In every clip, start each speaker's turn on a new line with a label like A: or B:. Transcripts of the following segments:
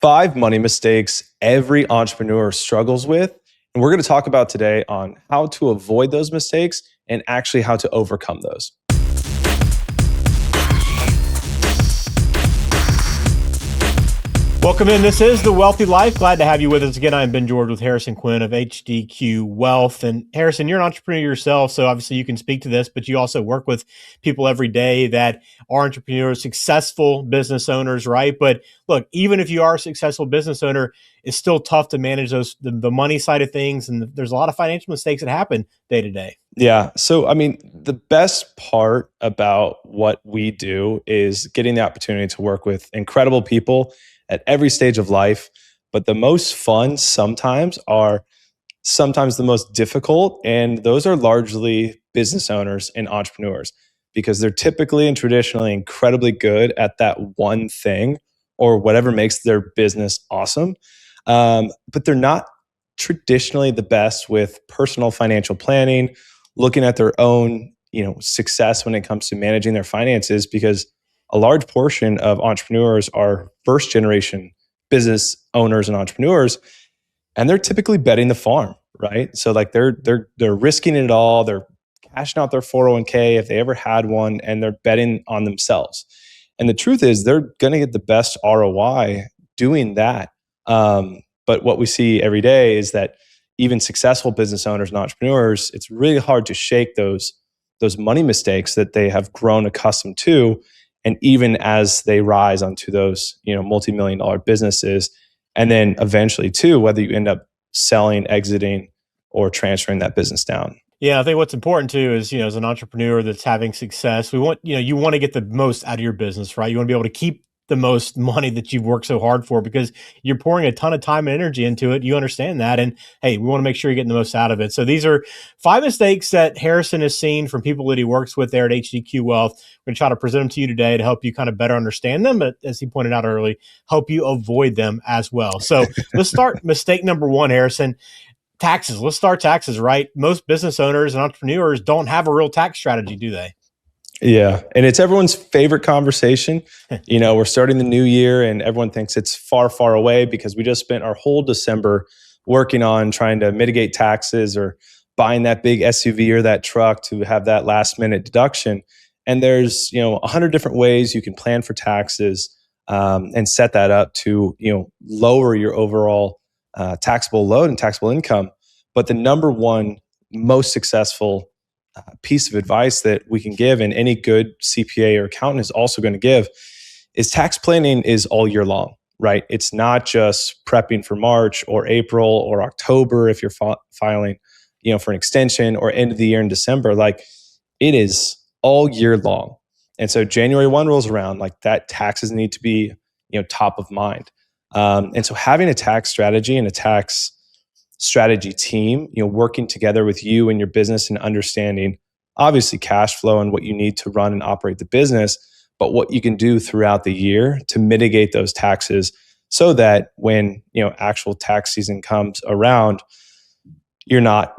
A: 5 money mistakes every entrepreneur struggles with. And we're going to talk about today on how to avoid those mistakes and actually how to overcome those.
B: Welcome in. This is The Wealthy Life. Glad to have you with us again. I'm Ben George with Harrison Quinn of HDQ Wealth. And Harrison, you're an entrepreneur yourself, so obviously you can speak to this, but you also work with people every day that are entrepreneurs, successful business owners, right? But look, even if you are a successful business owner, it's still tough to manage the money side of things. And there's a lot of financial mistakes that happen day to day.
A: Yeah. So, the best part about what we do is getting the opportunity to work with incredible people at every stage of life. But the most fun are sometimes the most difficult. And those are largely business owners and entrepreneurs because they're typically and traditionally incredibly good at that one thing or whatever makes their business awesome. But they're not traditionally the best with personal financial planning, looking at their own, success when it comes to managing their finances, because a large portion of entrepreneurs are first generation business owners and entrepreneurs, and they're typically betting the farm, right? So like they're risking it all. They're cashing out their 401k if they ever had one, and they're betting on themselves. And the truth is, they're going to get the best ROI doing that. But what we see every day is that even successful business owners and entrepreneurs, it's really hard to shake those money mistakes that they have grown accustomed to. And even as they rise onto those, multi-million dollar businesses, and then eventually too, whether you end up selling, exiting, or transferring that business down.
B: Yeah, I think what's important too is, as an entrepreneur that's having success, you want to get the most out of your business, right? You want to be able to keep the most money that you've worked so hard for because you're pouring a ton of time and energy into it. You understand that. And hey, we want to make sure you're getting the most out of it. So these are 5 mistakes that Harrison has seen from people that he works with there at HDQ Wealth. We're going to try to present them to you today to help you kind of better understand them. But as he pointed out early, help you avoid them as well. So let's start mistake number 1, Harrison. Taxes. Let's start taxes, right? Most business owners and entrepreneurs don't have a real tax strategy, do they?
A: Yeah. And it's everyone's favorite conversation. We're starting the new year and everyone thinks it's far, far away because we just spent our whole December working on trying to mitigate taxes or buying that big SUV or that truck to have that last minute deduction. And there's, 100 different ways you can plan for taxes and set that up to, lower your overall taxable load and taxable income. But the number one most successful piece of advice that we can give, and any good CPA or accountant is also going to give, is tax planning is all year long, right? It's not just prepping for March or April or October if you're filing, for an extension, or end of the year in December. Like, it is all year long. And so January 1 rolls around, like that taxes need to be, top of mind. And so having a tax strategy and a tax strategy team, working together with you and your business and understanding obviously cash flow and what you need to run and operate the business, but what you can do throughout the year to mitigate those taxes so that when, actual tax season comes around, you're not,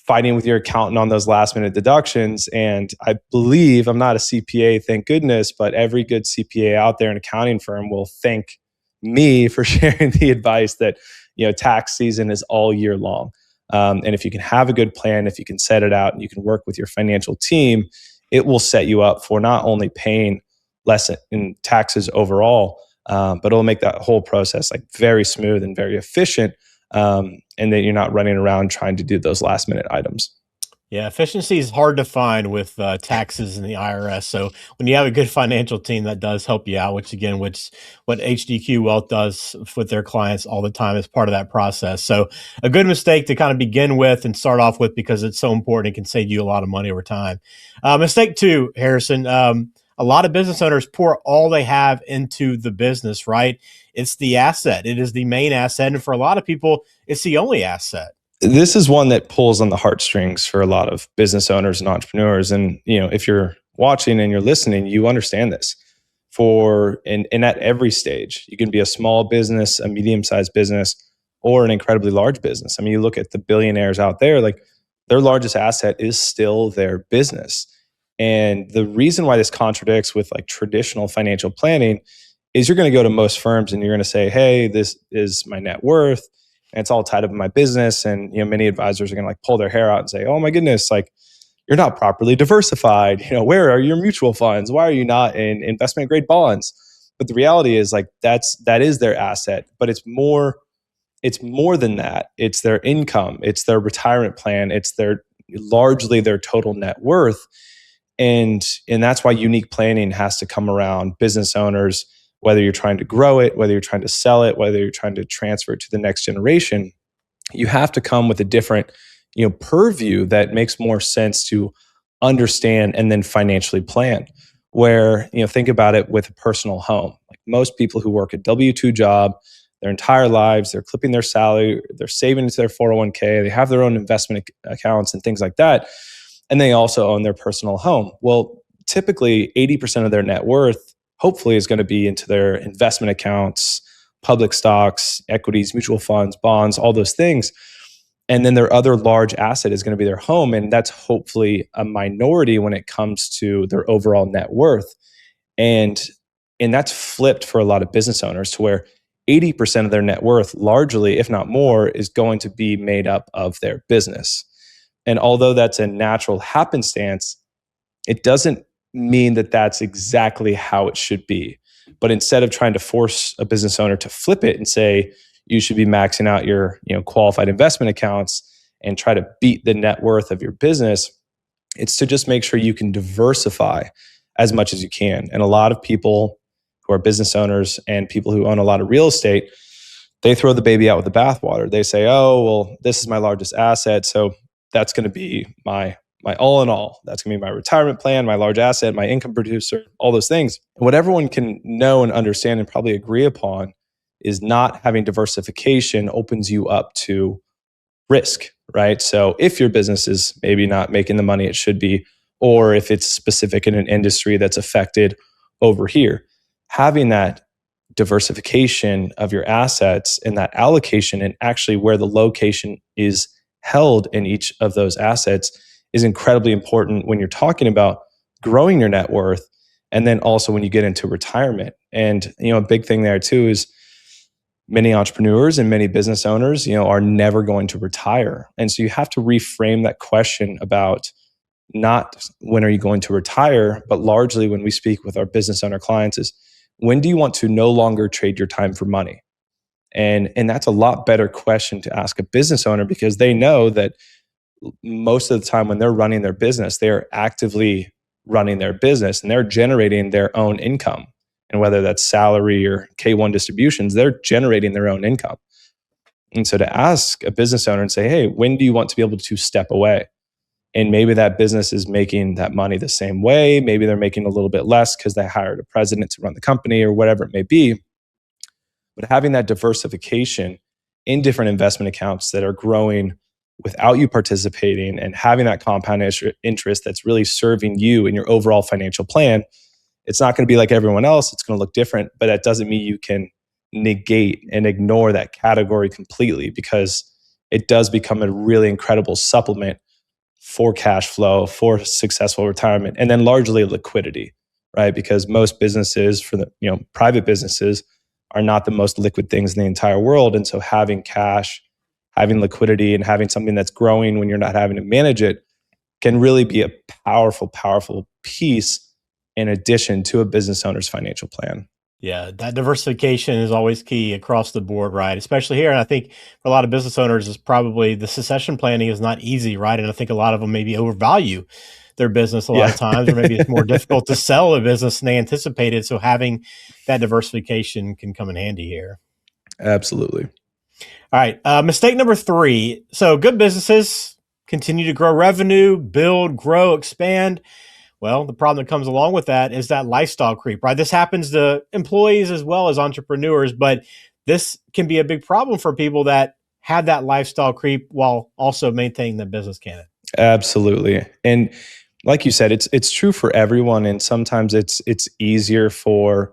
A: fighting with your accountant on those last minute deductions. And I believe, I'm not a CPA, thank goodness, but every good CPA out there, an accounting firm, will thank me for sharing the advice that, tax season is all year long. And if you can have a good plan, if you can set it out and you can work with your financial team, it will set you up for not only paying less in taxes overall, but it'll make that whole process like very smooth and very efficient. And that you're not running around trying to do those last minute items.
B: Yeah, efficiency is hard to find with taxes and the IRS. So when you have a good financial team, that does help you out, which what HDQ Wealth does with their clients all the time as part of that process. So a good mistake to kind of begin with and start off with because it's so important. It can save you a lot of money over time. Mistake 2, Harrison. A lot of business owners pour all they have into the business, right? It's the asset. It is the main asset. And for a lot of people, it's the only asset.
A: This is one that pulls on the heartstrings for a lot of business owners and entrepreneurs. And, if you're watching and you're listening, you understand this. And at every stage, you can be a small business, a medium-sized business, or an incredibly large business. You look at the billionaires out there, like their largest asset is still their business. And the reason why this contradicts with like traditional financial planning is you're going to go to most firms and you're going to say, hey, this is my net worth and it's all tied up in my business. And, many advisors are going to like pull their hair out and say, oh my goodness, like you're not properly diversified. Where are your mutual funds? Why are you not in investment grade bonds? But the reality is like that is their asset, but it's more than that. It's their income, it's their retirement plan, it's largely their total net worth. And that's why unique planning has to come around business owners, whether you're trying to grow it, whether you're trying to sell it, whether you're trying to transfer it to the next generation. You have to come with a different, purview that makes more sense to understand and then financially plan. Where, think about it with a personal home. Like most people who work a W-2 job their entire lives, they're clipping their salary, they're saving into their 401k, they have their own investment accounts and things like that. And they also own their personal home. Well, typically 80% of their net worth, hopefully, is going to be into their investment accounts, public stocks, equities, mutual funds, bonds, all those things. And then their other large asset is going to be their home. And that's hopefully a minority when it comes to their overall net worth. And that's flipped for a lot of business owners to where 80% of their net worth, largely, if not more, is going to be made up of their business. And although that's a natural happenstance, it doesn't mean that that's exactly how it should be. But instead of trying to force a business owner to flip it and say, you should be maxing out your qualified investment accounts and try to beat the net worth of your business, it's to just make sure you can diversify as much as you can. And a lot of people who are business owners and people who own a lot of real estate, they throw the baby out with the bathwater. They say, oh, well, this is my largest asset, so that's going to be my all in all. That's going to be my retirement plan, my large asset, my income producer, all those things. And what everyone can know and understand and probably agree upon is not having diversification opens you up to risk, right? So if your business is maybe not making the money it should be, or if it's specific in an industry that's affected over here, having that diversification of your assets and that allocation and actually where the location is held in each of those assets is incredibly important when you're talking about growing your net worth. And then also when you get into retirement. And, a big thing there too is many entrepreneurs and many business owners, are never going to retire. And so you have to reframe that question about not when are you going to retire, but largely when we speak with our business owner clients is when do you want to no longer trade your time for money? And that's a lot better question to ask a business owner because they know that most of the time when they're running their business, they are actively running their business and they're generating their own income. And whether that's salary or K1 distributions, they're generating their own income. And so to ask a business owner and say, hey, when do you want to be able to step away? And maybe that business is making that money the same way. Maybe they're making a little bit less because they hired a president to run the company or whatever it may be. But having that diversification in different investment accounts that are growing without you participating and having that compound interest that's really serving you in your overall financial plan, it's not going to be like everyone else. It's going to look different, but that doesn't mean you can negate and ignore that category completely because it does become a really incredible supplement for cash flow, for successful retirement, and then largely liquidity, right? Because most businesses, for the private businesses, are not the most liquid things in the entire world. And so having cash, having liquidity, and having something that's growing when you're not having to manage it can really be a powerful, powerful piece in addition to a business owner's financial plan.
B: Yeah, that diversification is always key across the board, right? Especially here. And I think for a lot of business owners, is probably the succession planning is not easy, right? And I think a lot of them maybe overvalue their business a lot of times, or maybe it's more difficult to sell a business than they anticipated. So having that diversification can come in handy here.
A: Absolutely.
B: All right. Mistake number 3. So good businesses continue to grow revenue, build, grow, expand. Well, the problem that comes along with that is that lifestyle creep, right? This happens to employees as well as entrepreneurs, but this can be a big problem for people that have that lifestyle creep while also maintaining the business, can it?
A: Absolutely. And like you said, it's true for everyone. And sometimes it's easier for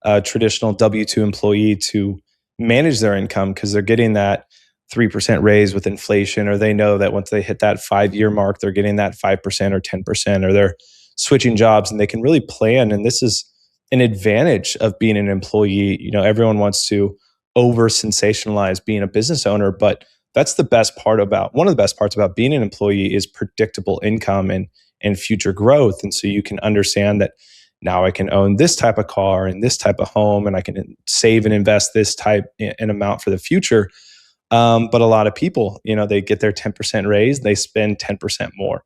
A: a traditional W-2 employee to manage their income because they're getting that 3% raise with inflation, or they know that once they hit that 5-year mark, they're getting that 5% or 10%, or they're switching jobs and they can really plan. And this is an advantage of being an employee. Everyone wants to over sensationalize being a business owner, but that's the best part about one of the best parts about being an employee is predictable income and future growth. And so you can understand that now I can own this type of car and this type of home, and I can save and invest this type an amount for the future. But a lot of people, they get their 10% raise, they spend 10% more.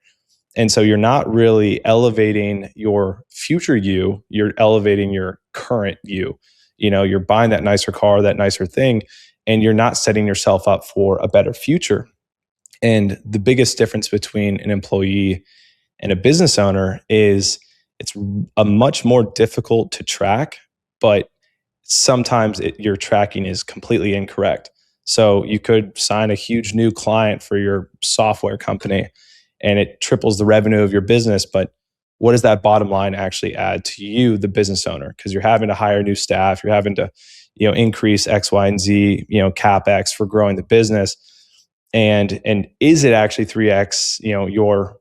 A: And so you're not really elevating your future you, you're elevating your current you. You're buying that nicer car, that nicer thing, and you're not setting yourself up for a better future. And the biggest difference between an employee and a business owner is it's a much more difficult to track, but sometimes your tracking is completely incorrect. So you could sign a huge new client for your software company and it triples the revenue of your business, but what does that bottom line actually add to you, the business owner? Because you're having to hire new staff, you're having to, increase X, Y, and Z, CapEx for growing the business. And is it actually 3X, your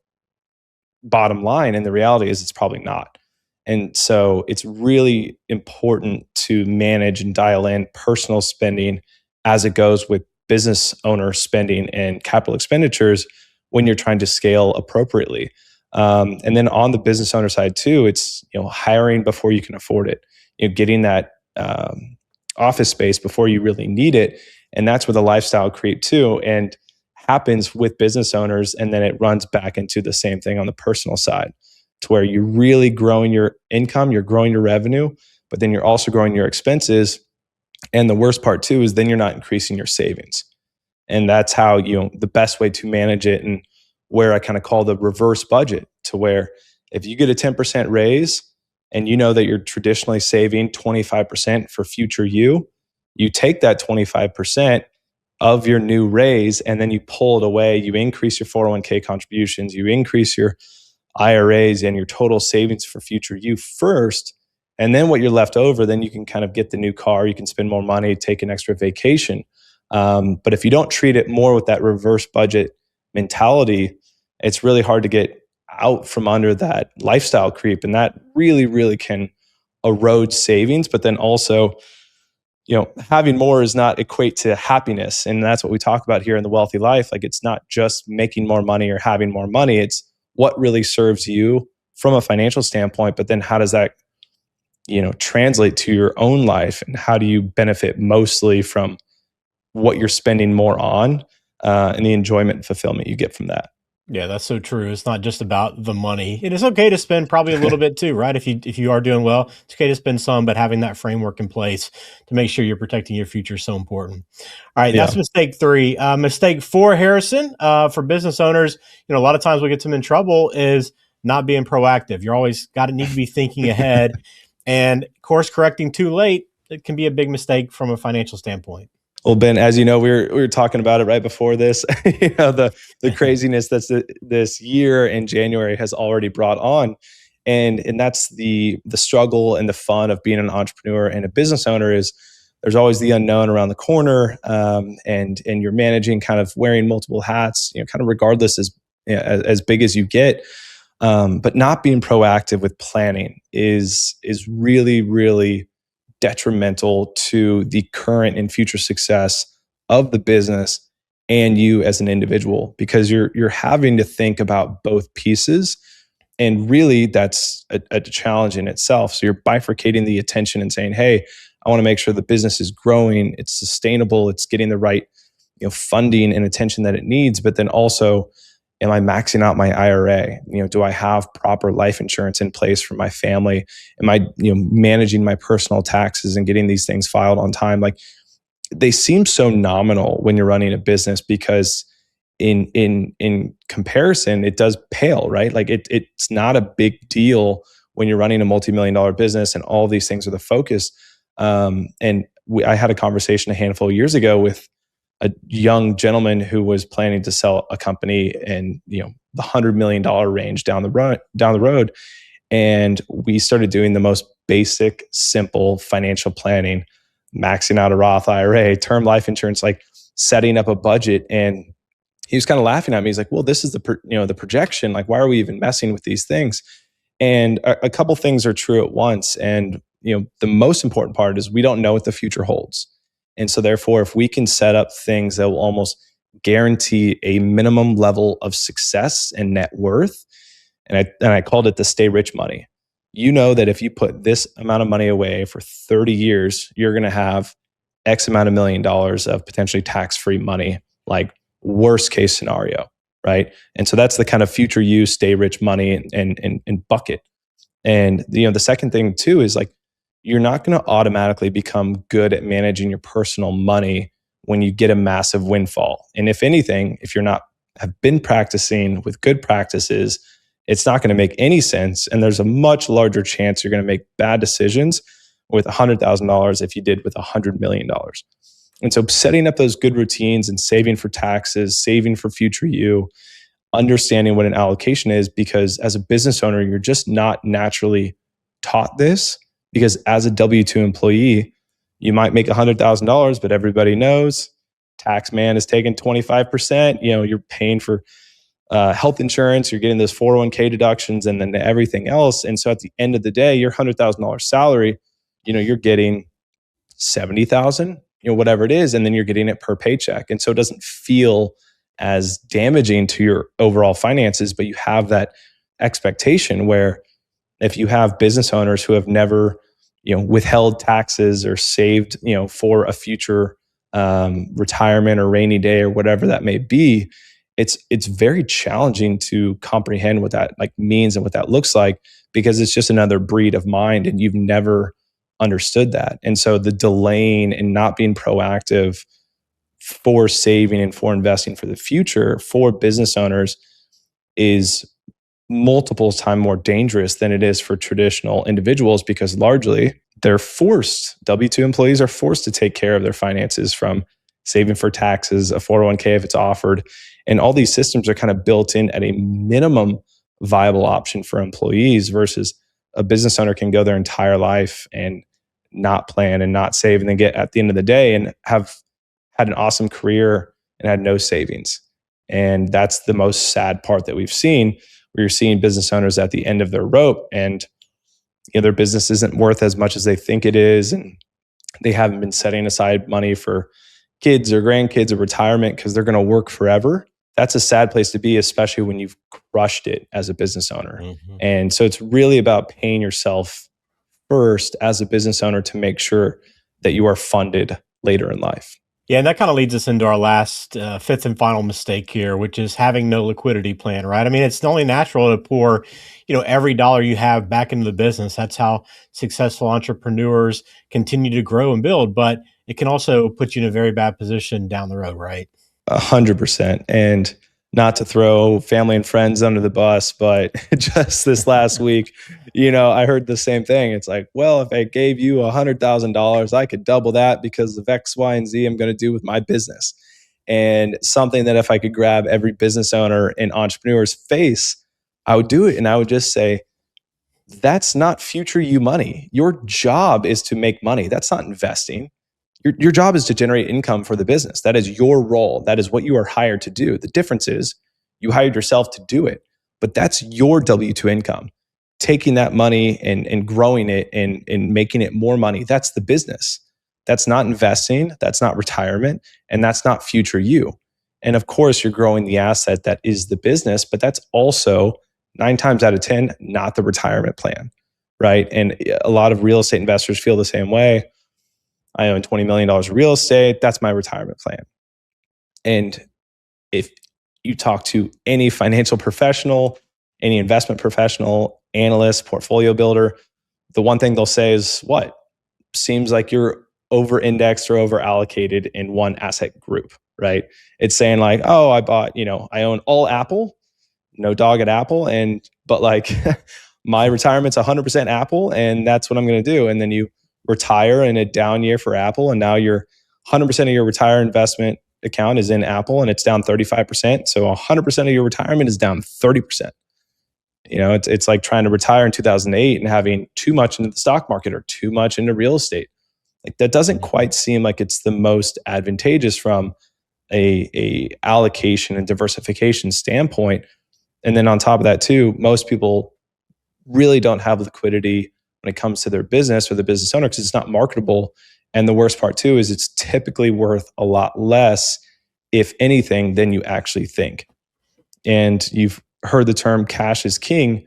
A: bottom line? And the reality is it's probably not. And so it's really important to manage and dial in personal spending as it goes with business owner spending and capital expenditures when you're trying to scale appropriately. And then on the business owner side too, it's hiring before you can afford it, getting that office space before you really need it. And that's where the lifestyle creep too, and happens with business owners. And then it runs back into the same thing on the personal side, to where you're really growing your income, you're growing your revenue, but then you're also growing your expenses. And the worst part too is then you're not increasing your savings. And that's how, the best way to manage it, and where I kind of call the reverse budget, to where if you get a 10% raise and you know that you're traditionally saving 25% for future you take that 25% of your new raise and then you pull it away, you increase your 401k contributions, you increase your IRAs and your total savings for future you first. And then what you're left over, then you can kind of get the new car, you can spend more money, take an extra vacation. But if you don't treat it more with that reverse budget mentality, it's really hard to get out from under that lifestyle creep. And that really, really can erode savings. But then also, having more is not equate to happiness. And that's what we talk about here in the Wealthy Life. Like, it's not just making more money or having more money. It's what really serves you from a financial standpoint. But then how does that, translate to your own life? And how do you benefit mostly from what you're spending more on, and the enjoyment and fulfillment you get from that?
B: Yeah, that's so true. It's not just about the money. It is okay to spend probably a little bit too, right? If you are doing well, it's okay to spend some, but having that framework in place to make sure you're protecting your future is so important. All right, that's
A: Yeah.
B: mistake 3. Mistake 4, Harrison, for business owners, a lot of times we get them in trouble is not being proactive. You're always need to be thinking ahead, and course correcting too late, it can be a big mistake from a financial standpoint.
A: Well, Ben, as you know, we were talking about it right before this. The craziness that's this year in January has already brought on, and that's the struggle and the fun of being an entrepreneur and a business owner is there's always the unknown around the corner, and you're managing, kind of wearing multiple hats, kind of regardless as big as you get. But not being proactive with planning is really, really detrimental to the current and future success of the business and you as an individual, because you're having to think about both pieces, and really that's a challenge in itself. So you're bifurcating the attention and saying, hey, I want to make sure the business is growing, it's sustainable, it's getting the right funding and attention that it needs, but then also, am I maxing out my IRA? Do I have proper life insurance in place for my family? Am I, managing my personal taxes and getting these things filed on time? Like, they seem so nominal when you're running a business, because in comparison, it does pale, right? Like it's not a big deal when you're running a multi-million-dollar business and all these things are the focus. I had a conversation a handful of years ago with a young gentleman who was planning to sell a company in the $100 million range down the road. And we started doing the most basic, simple financial planning, maxing out a Roth IRA, term life insurance, like setting up a budget. And he was kind of laughing at me. He's like, well, this is the projection. Like, why are we even messing with these things? And a couple things are true at once. And the most important part is we don't know what the future holds. And so therefore, if we can set up things that will almost guarantee a minimum level of success and net worth, and I called it the stay rich money. You know that if you put this amount of money away for 30 years, you're going to have X amount of $1 million of potentially tax-free money, like worst case scenario, right? And so that's the kind of future you stay rich money and bucket. And the second thing too is like you're not going to automatically become good at managing your personal money when you get a massive windfall. And if anything, if you're not have been practicing with good practices, it's not going to make any sense. And there's a much larger chance you're going to make bad decisions with $100,000 if you did with $100 million. And so setting up those good routines and saving for taxes, saving for future you, understanding what an allocation is, because as a business owner, you're just not naturally taught this, because as a W-2 employee, you might make $100,000, but everybody knows tax man is taking 25%. You're paying for health insurance, you're getting those 401k deductions and then everything else. And so at the end of the day, your $100,000 salary, you're getting 70,000, whatever it is, and then you're getting it per paycheck. And so it doesn't feel as damaging to your overall finances, but you have that expectation where if you have business owners who have never, withheld taxes or saved, for a future retirement or rainy day or whatever that may be, it's very challenging to comprehend what that like means and what that looks like, because it's just another breed of mind and you've never understood that. And so the delaying and not being proactive for saving and for investing for the future for business owners is multiple times more dangerous than it is for traditional individuals, because largely they're forced, W-2 employees are forced to take care of their finances, from saving for taxes, a 401k if it's offered. And all these systems are kind of built in at a minimum viable option for employees, versus a business owner can go their entire life and not plan and not save, and then get at the end of the day and have had an awesome career and had no savings. And that's the most sad part that we've seen, where you're seeing business owners at the end of their rope and their business isn't worth as much as they think it is. And they haven't been setting aside money for kids or grandkids or retirement because they're going to work forever. That's a sad place to be, especially when you've crushed it as a business owner. Mm-hmm. And so it's really about paying yourself first as a business owner to make sure that you are funded later in life.
B: Yeah, and that kind of leads us into our last fifth and final mistake here, which is having no liquidity plan, right? I mean, it's only natural to pour, every dollar you have back into the business. That's how successful entrepreneurs continue to grow and build, but it can also put you in a very bad position down the road, right?
A: 100%. And not to throw family and friends under the bus, but just this last week, I heard the same thing. It's like, well, if I gave you $100,000, I could double that because of X, Y, and Z I'm going to do with my business. And something that if I could grab every business owner and entrepreneur's face, I would do it. And I would just say, that's not future you money. Your job is to make money. That's not investing. Your job is to generate income for the business. That is your role. That is what you are hired to do. The difference is you hired yourself to do it, but that's your W-2 income. Taking that money and growing it and making it more money, that's the business. That's not investing. That's not retirement. And that's not future you. And of course, you're growing the asset that is the business, but that's also 9 times out of 10, not the retirement plan, right? And a lot of real estate investors feel the same way. I own $20 million of real estate. That's my retirement plan. And if you talk to any financial professional, any investment professional, analyst, portfolio builder, the one thing they'll say is, what? Seems like you're over-indexed or over-allocated in one asset group, right? It's saying like, oh, I own all Apple, no dog at Apple. But like my retirement's 100% Apple and that's what I'm going to do. And then you retire in a down year for Apple, and now your 100% of your retire investment account is in Apple and it's down 35%. So 100% of your retirement is down 30%. It's like trying to retire in 2008 and having too much into the stock market or too much into real estate. Like that doesn't quite seem like it's the most advantageous from a allocation and diversification standpoint. And then on top of that too, most people really don't have liquidity when it comes to their business or the business owner, because it's not marketable. And the worst part too is it's typically worth a lot less, if anything, than you actually think. And you've heard the term cash is king.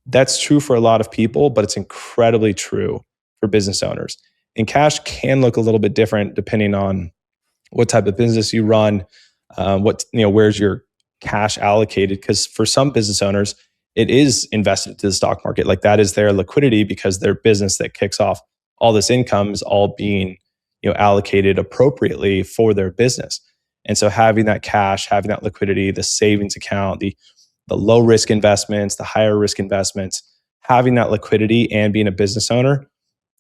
A: That's true for a lot of people, but it's incredibly true for business owners. And cash can look a little bit different depending on what type of business you run, where's your cash allocated. Because for some business owners, it is invested to the stock market. Like that is their liquidity, because their business that kicks off all this income is all being allocated appropriately for their business. And so having that cash, having that liquidity, the savings account, the low risk investments, the higher risk investments, having that liquidity and being a business owner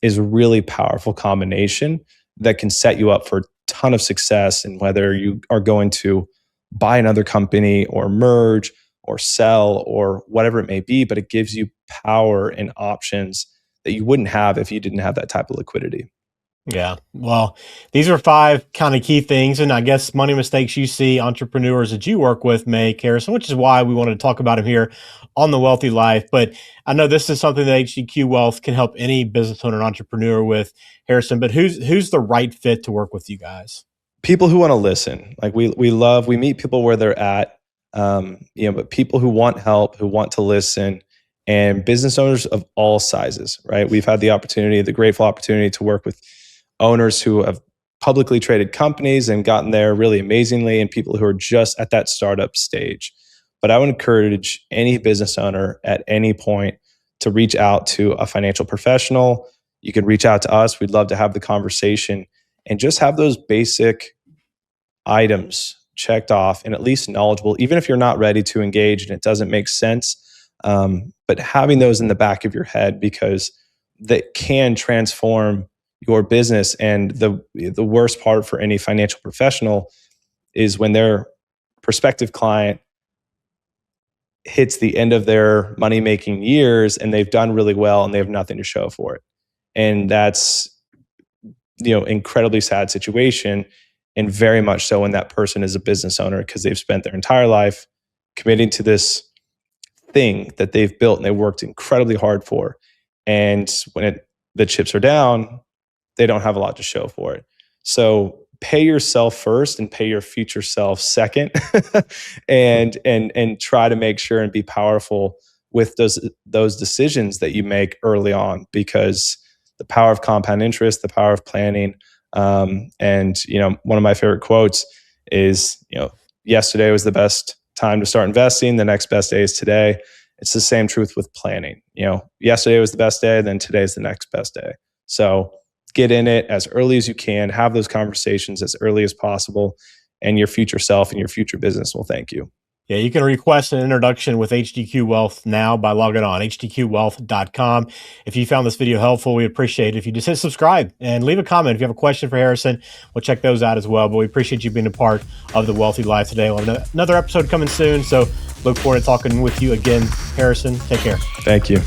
A: is a really powerful combination that can set you up for a ton of success. And whether you are going to buy another company or merge or sell or whatever it may be, but it gives you power and options that you wouldn't have if you didn't have that type of liquidity.
B: Yeah. Well, these are 5 kind of key things. And I guess money mistakes you see entrepreneurs that you work with make, Harrison, which is why we wanted to talk about them here on The Wealthy Life. But I know this is something that HDQ Wealth can help any business owner and entrepreneur with, Harrison. But who's the right fit to work with you guys?
A: People who want to listen. Like we meet people where they're at, but people who want help, who want to listen, and business owners of all sizes, right? We've had the grateful opportunity to work with owners who have publicly traded companies and gotten there really amazingly, and people who are just at that startup stage. But I would encourage any business owner at any point to reach out to a financial professional. You can reach out to us. We'd love to have the conversation and just have those basic items checked off and at least knowledgeable, even if you're not ready to engage and it doesn't make sense. But having those in the back of your head, because that can transform your business. And the worst part for any financial professional is when their prospective client hits the end of their money-making years and they've done really well and they have nothing to show for it. And that's, incredibly sad situation. And very much so when that person is a business owner, because they've spent their entire life committing to this thing that they've built and they worked incredibly hard for. And when the chips are down, they don't have a lot to show for it. So pay yourself first and pay your future self second, and try to make sure and be powerful with those decisions that you make early on, because the power of compound interest, the power of planning, and one of my favorite quotes is, yesterday was the best time to start investing. The next best day is today. It's the same truth with planning. Yesterday was the best day, then today's the next best day. So get in it as early as you can, have those conversations as early as possible, and your future self and your future business will thank you.
B: Yeah, you can request an introduction with HDQ Wealth now by logging on hdqwealth.com. If you found this video helpful, we appreciate it if you just hit subscribe and leave a comment. If you have a question for Harrison, we'll check those out as well. But we appreciate you being a part of The Wealthy Life today. We'll have another episode coming soon, so look forward to talking with you again, Harrison. Take care.
A: Thank you.